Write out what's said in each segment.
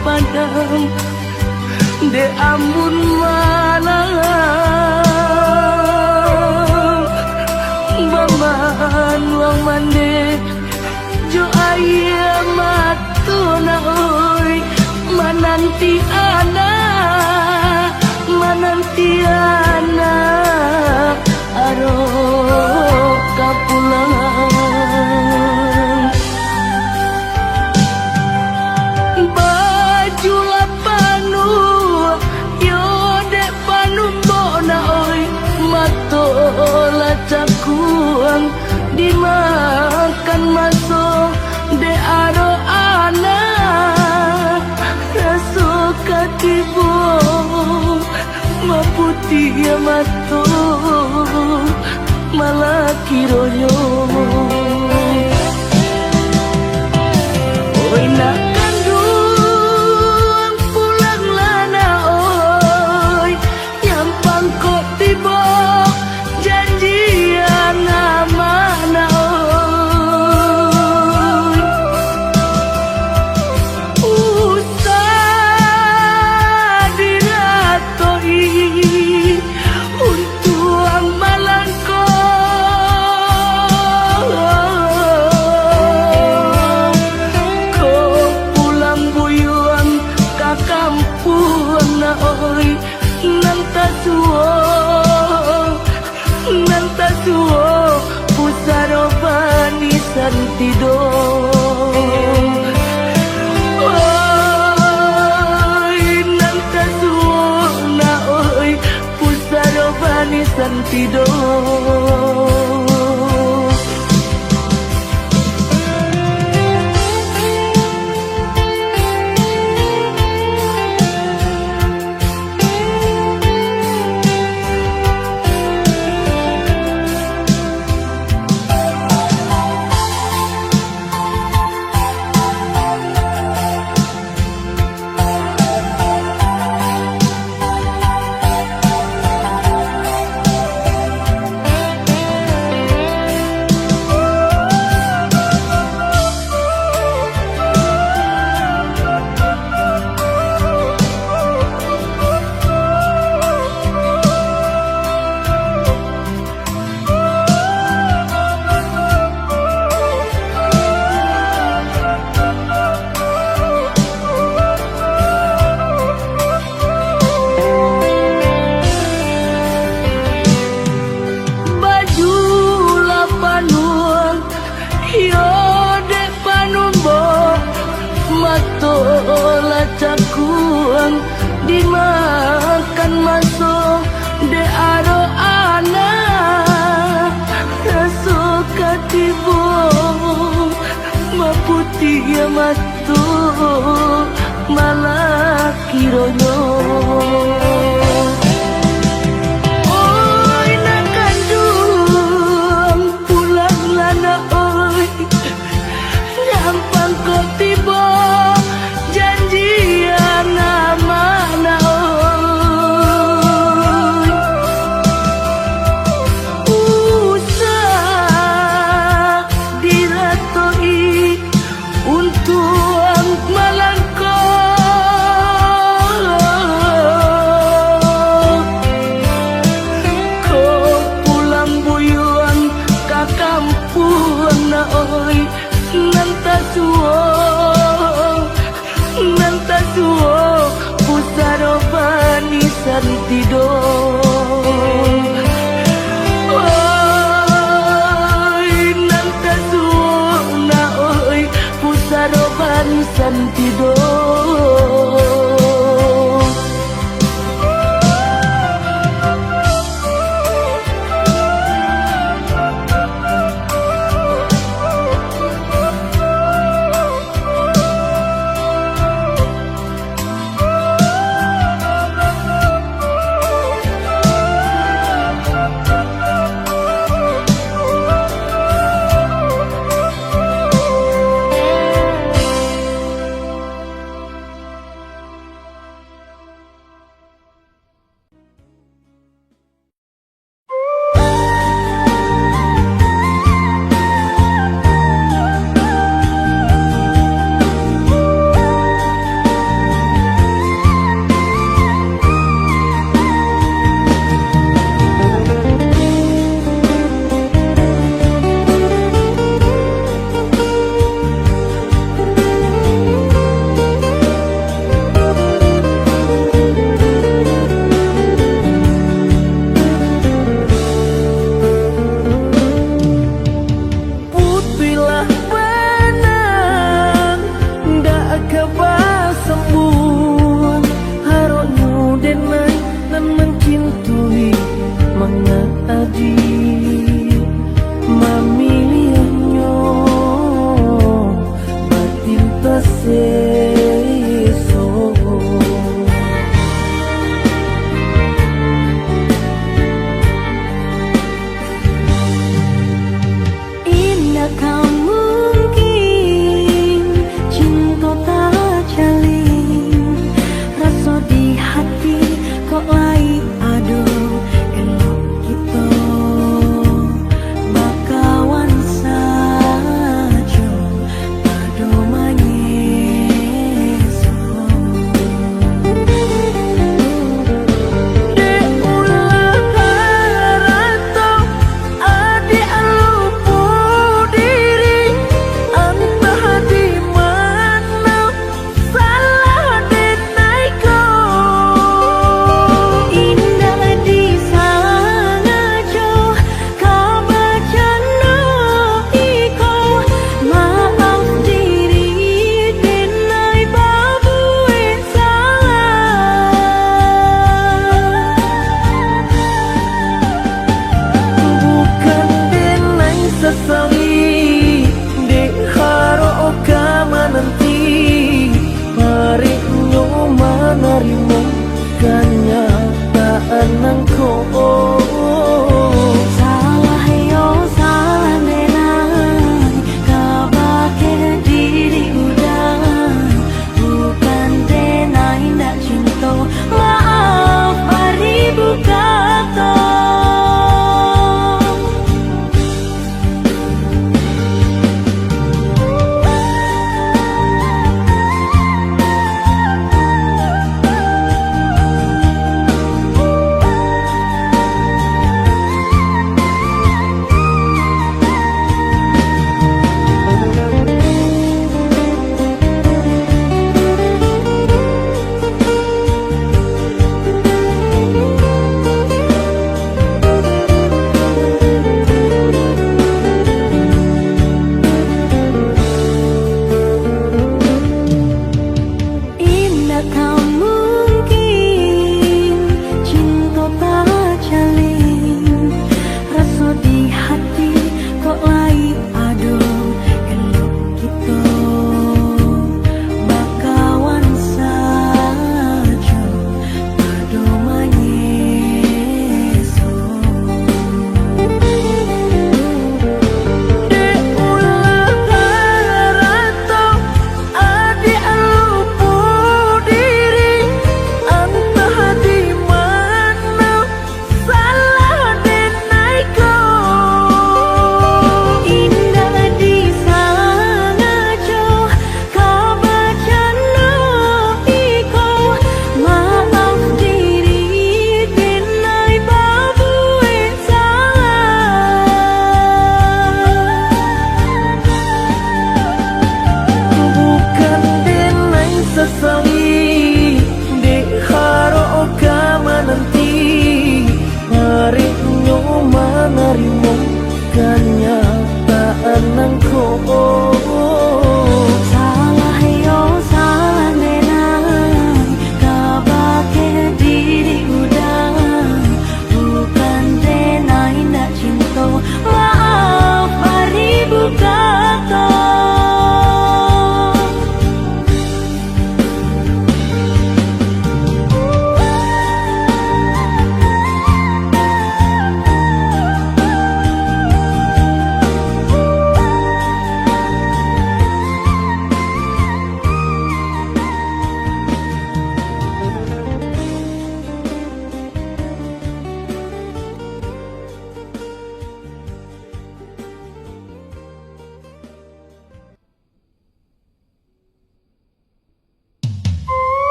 Padang de ambun malang baman wang mande jo aya matuna oi mananti ana aro kapulang cakuang dimakan masuk de aro anak raso katibo maputi mato malah kiroyo oi nak kandung pulang lana oi nyampang kok tiba Santido oi nanta suona oi pusaro bani santido cakuang dimakan masuk de aro anak raso katibo maputi matu malah kiroyo oi nak kandung pulang lana oi nyampang kok tiba untuk malangko santido. Oi nanta suona oi pusaroban santido.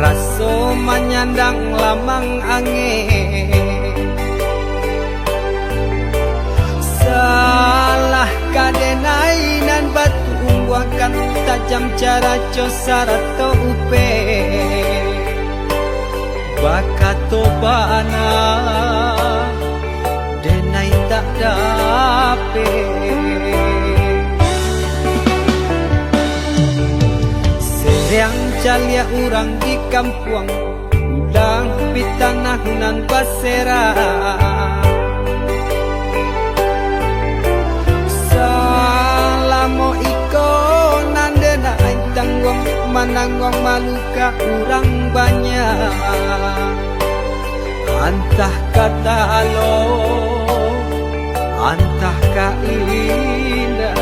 raso menyandang lamang angin. Salah kadenai nan batu umbuakan tajam cara cosarato upe bakato bana denai tak dape. Yang calia urang di kampung ulang pitanah nan basera. Salamo iko nandena aing tanggung mananggong maluka urang banyak. Antah kata lo, antah ka indah.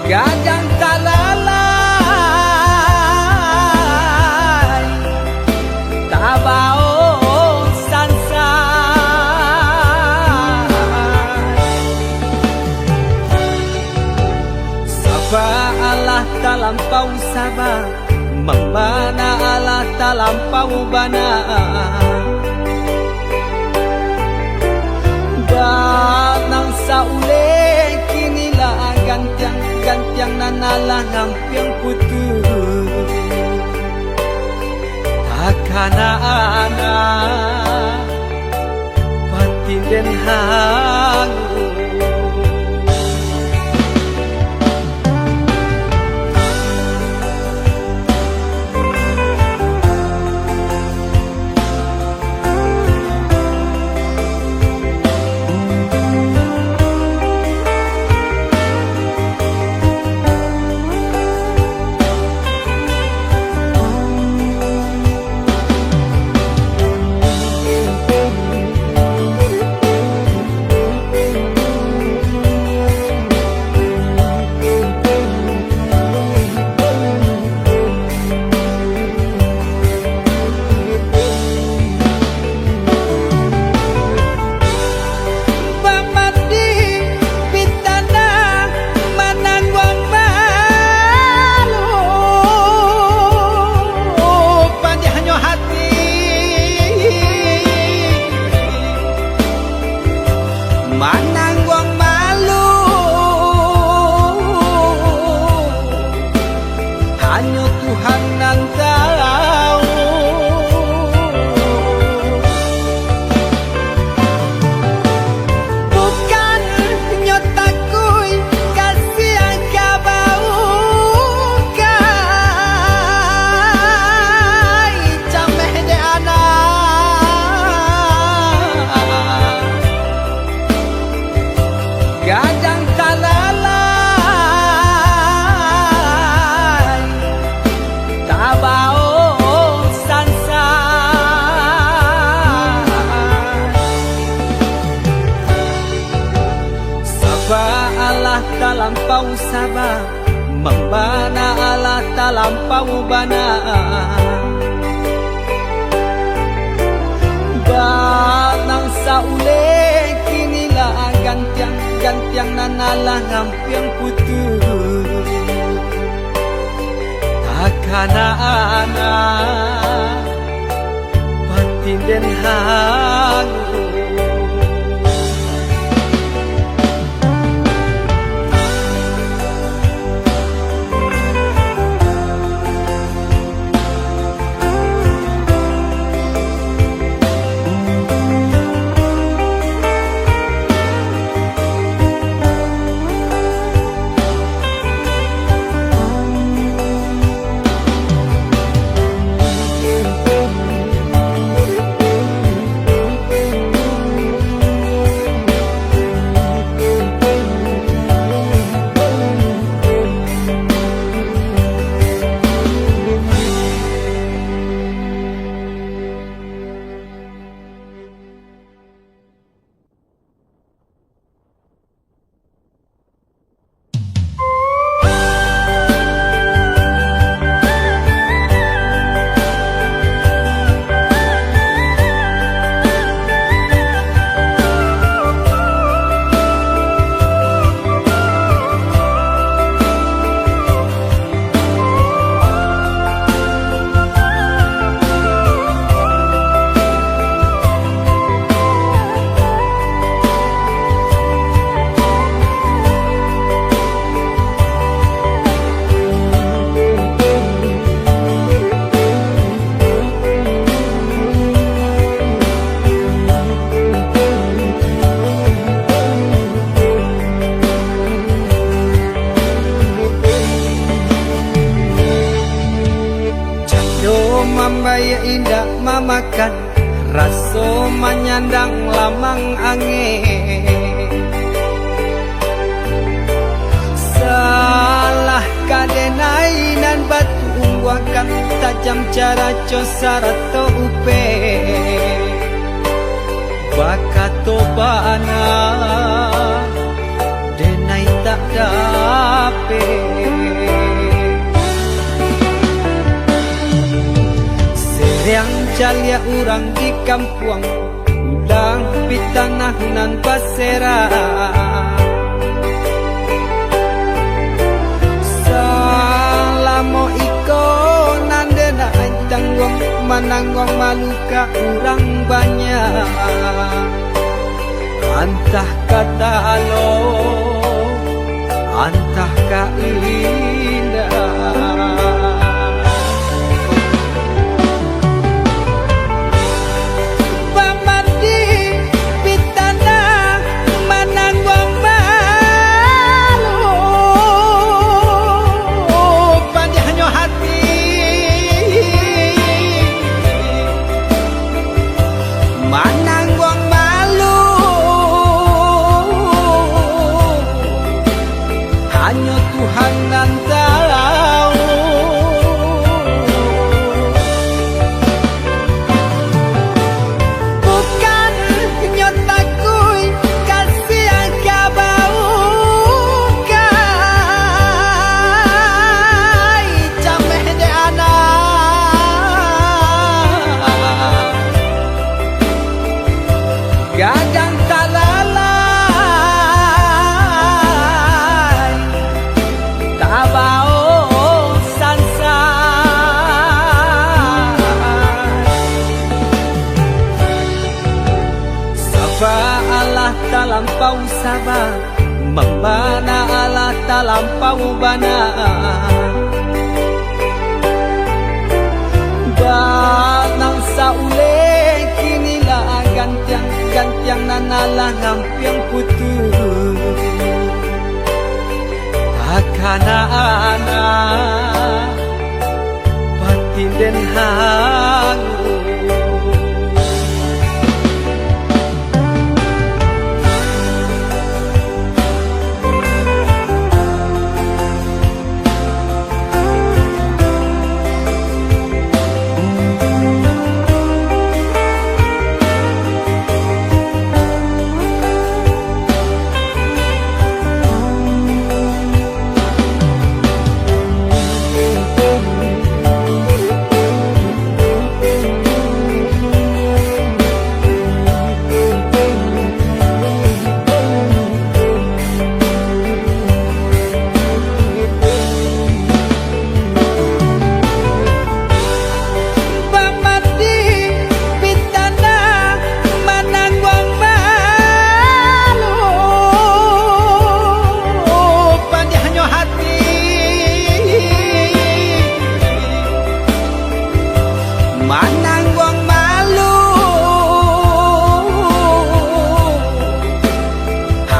Gadang talalay tabao sansay Saba Allah talampau saba Membana Allah talampau bana Danang saule kinilah gantiang nanalah ngampiang putus takana ana batin den hangu. Talampau saba membana Allah talampau bana Banang saule kinilah gantiang nanalah ngampiang putus takana ana batin den hangu. indah mamakan raso menyandang lamang angin. Salah kadenai nan batu umbuakan tajam cara cosara to upe bakato bana denai tak dape. Yang calia urang di kampung ulang pitanah nan pasera. Salamo iko nandena tanggung mananggong maluka urang banyak. Antah kata alo, antah ka indah. Hanya Tuhan yang tahu. Bukan nyotaku kasih yang bau kai cameh de anak gadang talala talampau sabar membana Allah talampau bana banang saule kinilah gantiang nanalah ngampiang putus akana anak batin den hangu.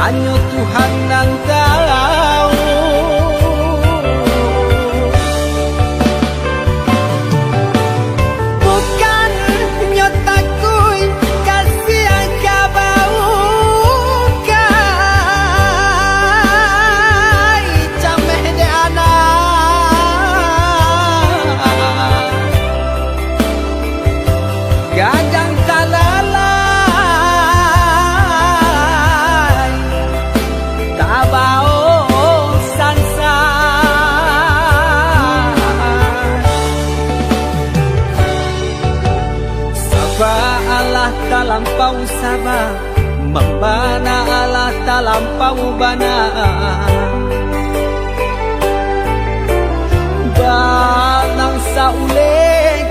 Hanya Tuhan yang tahu. Bukan nyotaku kasih yang bau kai cameh de anak gadang talala Allah talampau sabar membana Allah talampau bana banang saule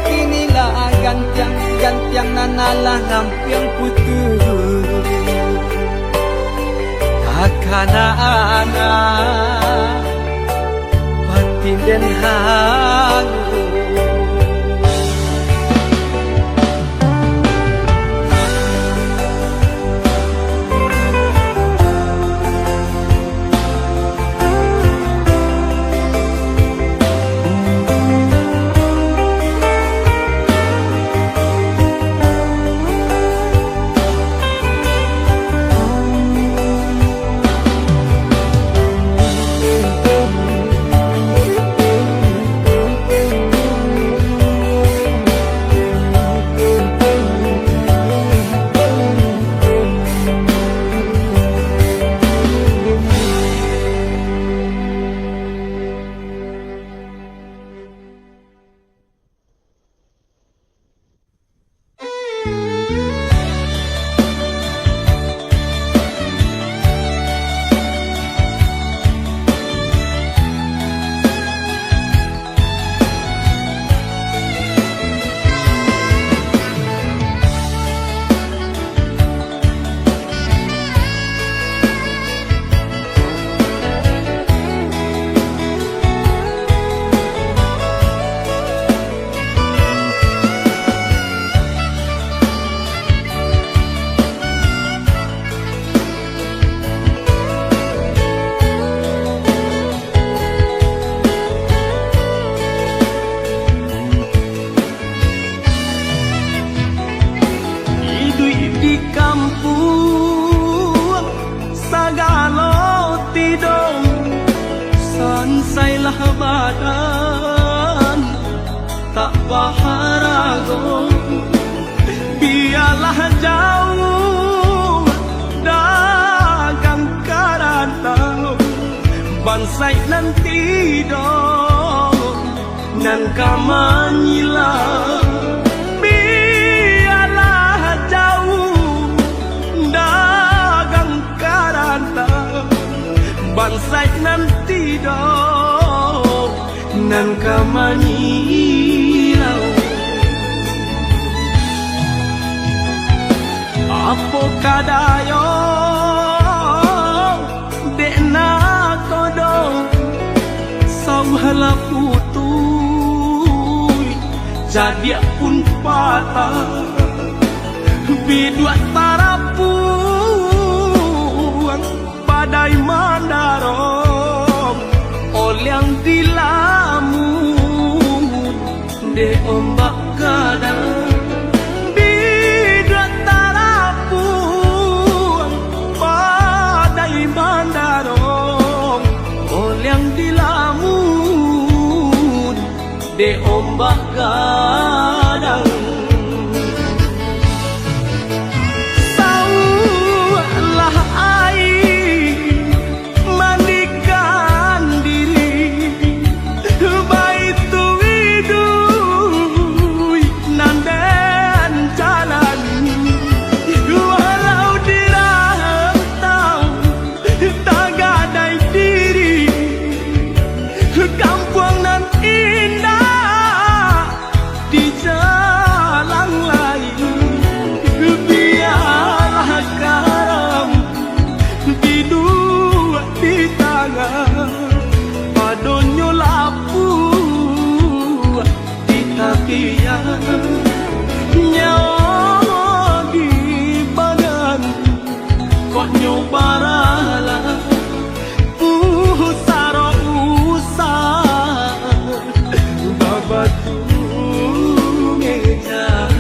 kinilah gantiang nanalah ngampiang putus akana anak batin den hangu. bansailah badan tak baharago, biarlah jauh dagang karantau, bansai nanti dong nan kamanyila, biarlah jauh dagang karantau, bansai nanti dong nan kamanyila. Apo kadayo dekna kodong sauhala putui jadi pun patah bidua tarapuang badai mandarong olyang dilamun de ombak kadang de ombak gadang. Saulah air mandikan diri, baitu widui nanden jalan, walau dirantau tak gadai diri, kampung nan indah di jalan lain, biarlah garam di dua di tangan, padonyo lapu di takian, nyawa di badan kok nyobarala usaro usah babatu meja.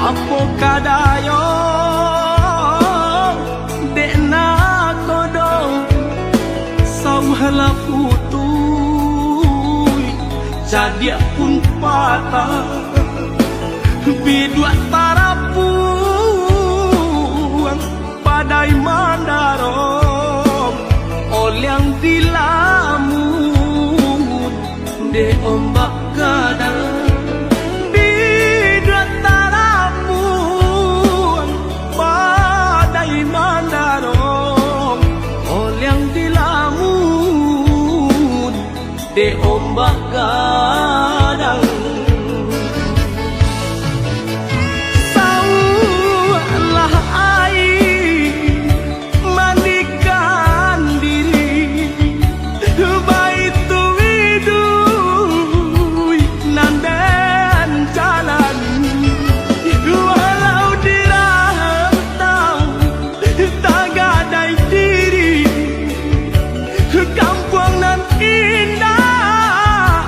Apo kadayo dekna kodong sauhala putui jadi pun patah bidua tarapuang badai mandarong olyang dilamun de ombak kadang. De ombak gadang. Saulah air mandikan diri, baitu widui nanden jalan, walau dirantau tak gadai diri, kampung nan indah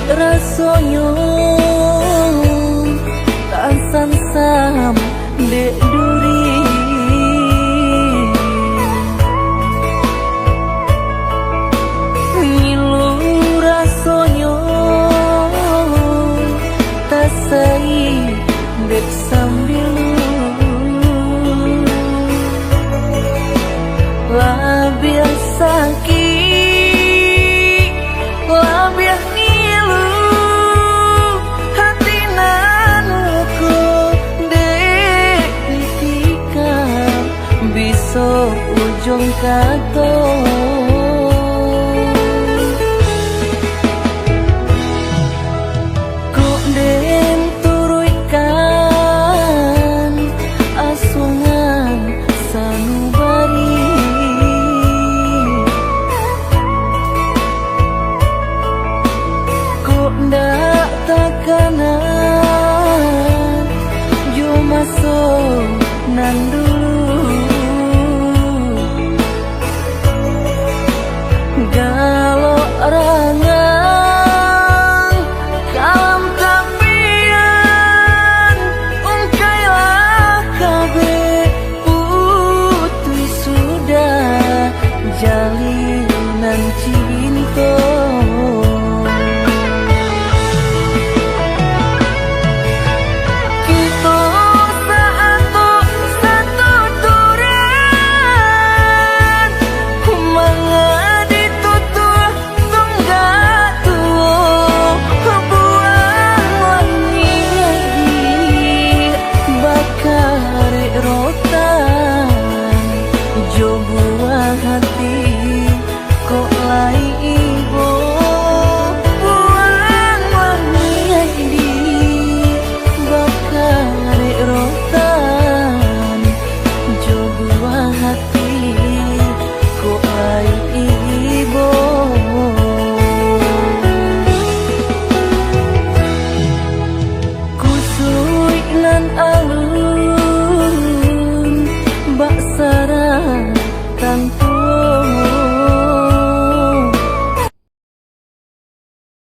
rasonyo tasan sam dek duri ngilu rasonyo tasai dek sambil labia sakit labia nilu hati nanuku dek ditikam bisa ujung kato kok den turuikan asungan sanubari kok ndak takanan yo masuk nandu